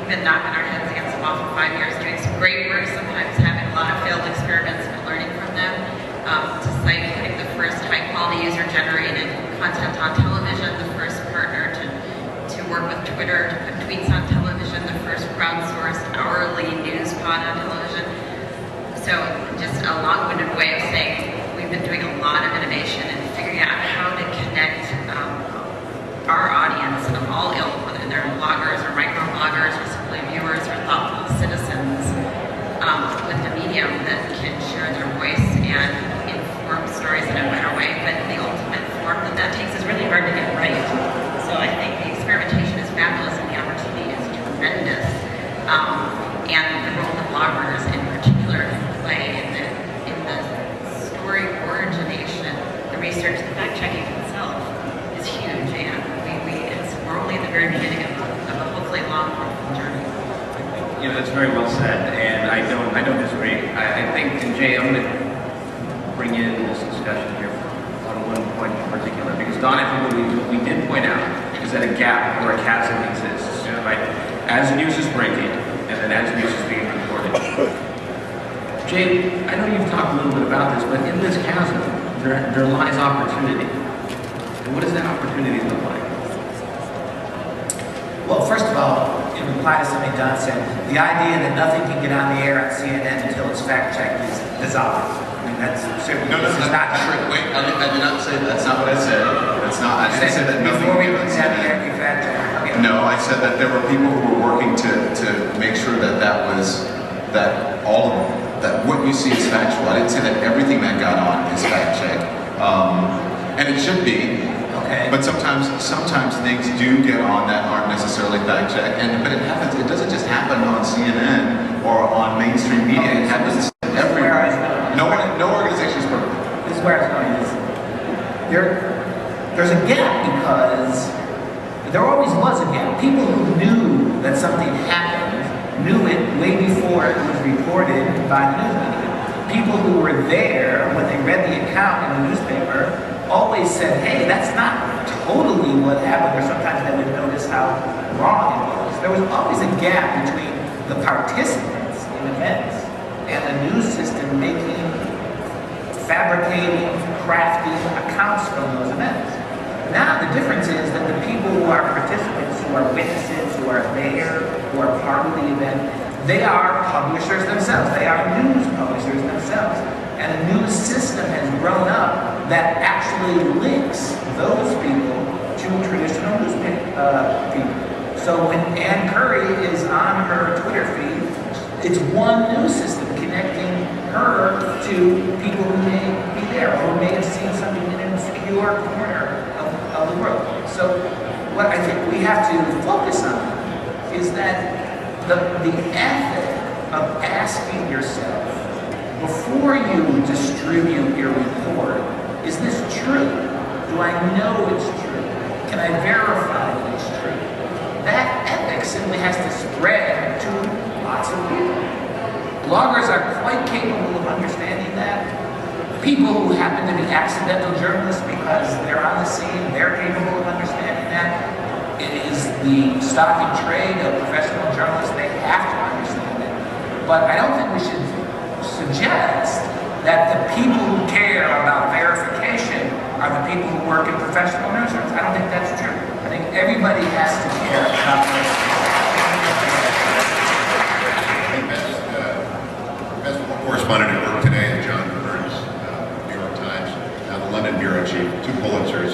been knocking our heads against the wall for 5 years, doing some great work, sometimes having a lot of failed experiments and learning from them, to cite putting the first high-quality user-generated content on television, the first partner to work with Twitter to put tweets on television, the first crowdsourced hourly news pod on television. So just a long-winded way of saying we've been doing a lot of innovation and figuring out how to connect our audience of all ilk, whether they're bloggers or micro-bloggers or simply viewers or thoughtful citizens, with a medium that can share their voice and inform stories in a better way. But the ultimate form that takes is really hard to get right. So I think the experimentation is fabulous and the opportunity is tremendous. And the role that bloggers in particular can play in the story origination, the research, the fact-checking itself is huge. And we're only at the very beginning of a hopefully long, fruitful journey. You know, that's very well said, and I don't disagree. I think, and Jay, I'm going to bring in this discussion here on one point in particular, because Don, I think what we did point out is that a gap or a chasm exists, right? As news is breaking, and then as news is being reported. Jay, I know you've talked a little bit about this, but in this chasm, there lies opportunity. And what does that opportunity look like? Well, first of all, in reply to something Don said, the idea that nothing can get on the air on CNN until it's fact-checked is bizarre. I mean, that's certainly no, this is not true. Wait, I did not say that. That's not what I said. That's not. I didn't say that nothing. Before we put that in, you fact-check. Okay. No, I said that there were people who were working to make sure that what you see is factual. I didn't say that everything that got on is fact-checked, and it should be. Okay. But sometimes things do get on that aren't necessarily fact-checked, but it happens. It doesn't just happen on CNN or on mainstream media. Okay, it happens everywhere. No organization is perfect. This is where I was going. There's a gap because there always was a gap. People who knew that something happened knew it way before it was reported by the news media. People who were there when they read the account in the newspaper always said, hey, that's not totally what happened, or sometimes they would notice how wrong it was. There was always a gap between the participants in events and the news system fabricating, crafting accounts from those events. Now the difference is that the people who are participants, who are witnesses, who are there, who are part of the event, they are publishers themselves. They are news publishers themselves. And a news system has grown up that actually links those people to traditional news people. So when Ann Curry is on her Twitter feed, it's one news system connecting her to people who may be there or who may have seen something in an obscure corner of the world. So what I think we have to focus on is that the ethic of asking yourself, before you distribute your report, is this true? Do I know it's true? Can I verify that it's true? That ethic simply has to spread to lots of people. Bloggers are quite capable of understanding that. People who happen to be accidental journalists because they're on the scene, they're capable of understanding that. It is the stock and trade of professional journalists, they have to understand it. But I don't think we should suggest that the people who care about verification are the people who work in professional newsrooms. I don't think that's true. I think everybody has to care about verification. Correspondent at work today, John Burns, New York Times, now the London bureau chief, 2 Pulitzers,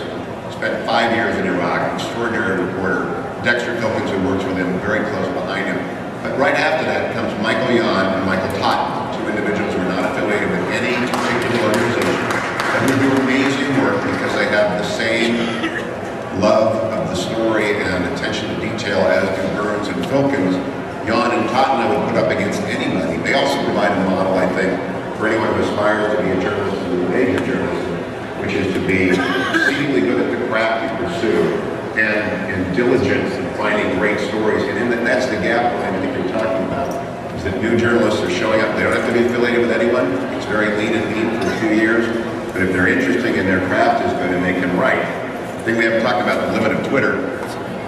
spent 5 years in Iraq, extraordinary reporter. Dexter Filkins, who works with him, very close behind him. But right after that comes Michael Yon and Michael Totten, 2 individuals who are not affiliated with any particular organization, and who do amazing work because they have the same love of the story and attention to detail as do Burns and Filkins. Yon and Totten I would put up against anybody. They also provide a model, I think, for anyone who aspires to be a journalist and a major journalist, which is to be exceedingly good at the craft you pursue and diligence in finding great stories. And that's the gap I think you're talking about, is that new journalists are showing up. They don't have to be affiliated with anyone. It's very lean and mean for a few years. But if they're interesting and their craft is good and they can write. The thing we haven't talked about, the limit of Twitter.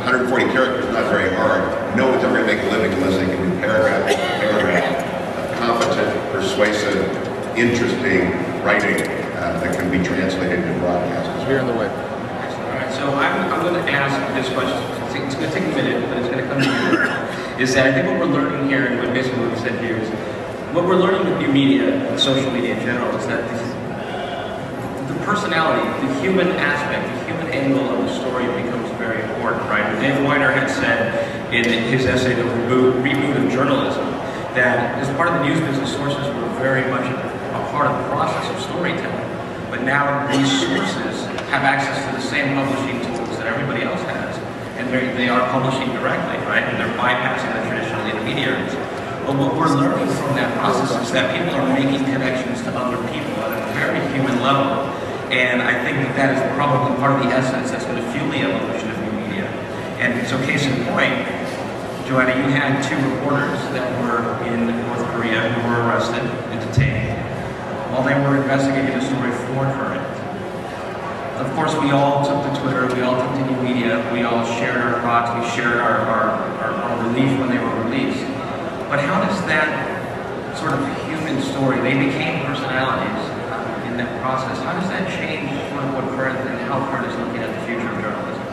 140 characters is not very hard. No one's ever going to make a living interesting writing that can be translated into broadcast. Here in the way. All right, so I'm going to ask this question. It's going to take a minute, but it's going to come to you. Is that I think what we're learning here, and basically what we said here is, what we're learning with new media, and social media in general, is that the personality, the human aspect, the human angle of the story becomes very important, right? Dave Weiner had said in his essay, The Reboot of Journalism, that as part of the news business, sources were very much a part of the process of storytelling. But now these sources have access to the same publishing tools that everybody else has. And they are publishing directly, right? And they're bypassing the traditional intermediaries. But what we're learning from that process is that people are making connections to other people at a very human level. And I think that is probably part of the essence that's going to fuel the evolution of new media. And so case in point, Joanna, you had 2 reporters that were in North Korea who were arrested and detained while they were investigating a story for current. Of course, we all took to Twitter, we all took to new media, we all shared our thoughts, we shared our relief when they were released. But how does that sort of human story, they became personalities in that process, how does that change sort of what Current and how Current is looking at the future of journalism?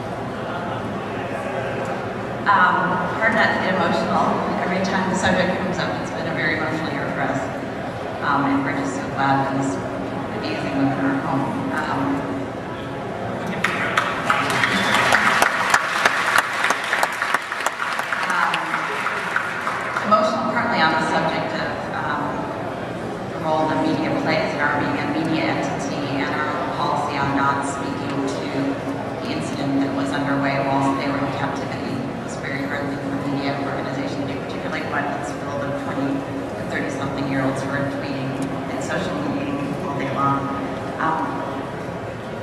Hard not to get emotional. Every time the subject comes up, it's been a very emotional year for us. And we're just so glad that this amazing women are home. Emotional partly on the subject of the role that media plays in our being a media entity and our own policy on not speaking to the incident that was underway whilst they were in captivity. It was very hard thing for media organizations to do, particularly one that's filled of 20 or 30-something-year-olds who are tweeting and social media all day long.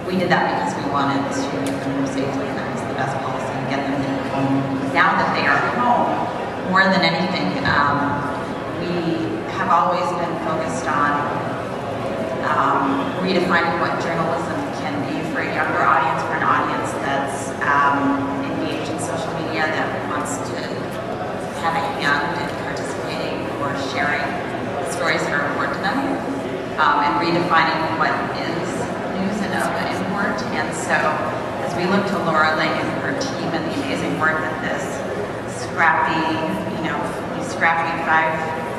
We did that because we wanted to get them safely, and that was the best policy to get them home. Now that they are home, more than anything, we have always been focused on redefining what journalism can be for a younger audience, for an audience that's engaged in social media, that wants to have a hand in participating or sharing stories that are important to them, and redefining what is news and of import. And so, as we look to Laura Lake and her team and the amazing work that this scrappy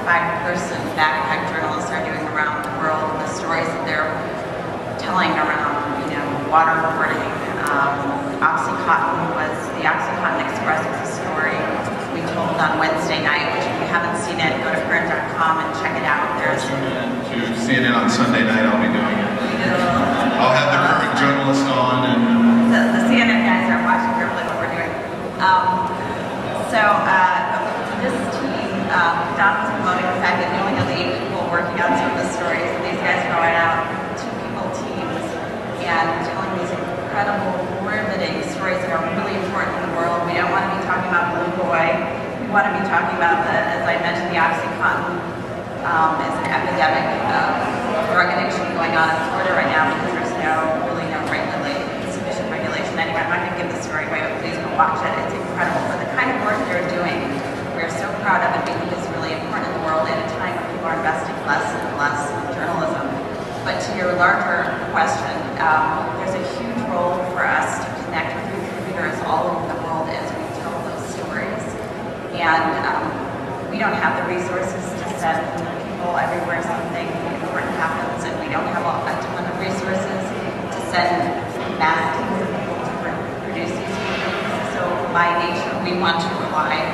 five-person backpack journalists are doing around the world, the stories that they're telling around, waterboarding. The Oxycontin Express was a story we told on Wednesday night, which if you haven't seen it, go to current.com and check it out. There's To CNN on Sunday night, I'll be doing it. I'll have the Current journalist on, and the CNN guys are watching carefully what we're doing. This team, Don was promoting the fact that we only have 8 people working on some of the stories. These guys are going out, 2-people teams, and telling these incredible, riveting stories that are really important in the world. We don't want to be talking about Blue Boy. We want to be talking about as I mentioned, the Oxycontin is an epidemic of drug addiction going on in Florida right now because there's insufficient regulation anyway. I'm not going to give the story away, but please go watch it. It's incredible. But the kind of work they're doing, we're so proud of it because it's really important in the world at a time when people are investing less and less in journalism. But to your larger question, there's a huge role for us to connect with contributors all over the world as we tell those stories. And we don't have the resources to send people everywhere something important happens, and we don't have a ton of resources to send mass teams of people to produce these stories. So by nature, we want to rely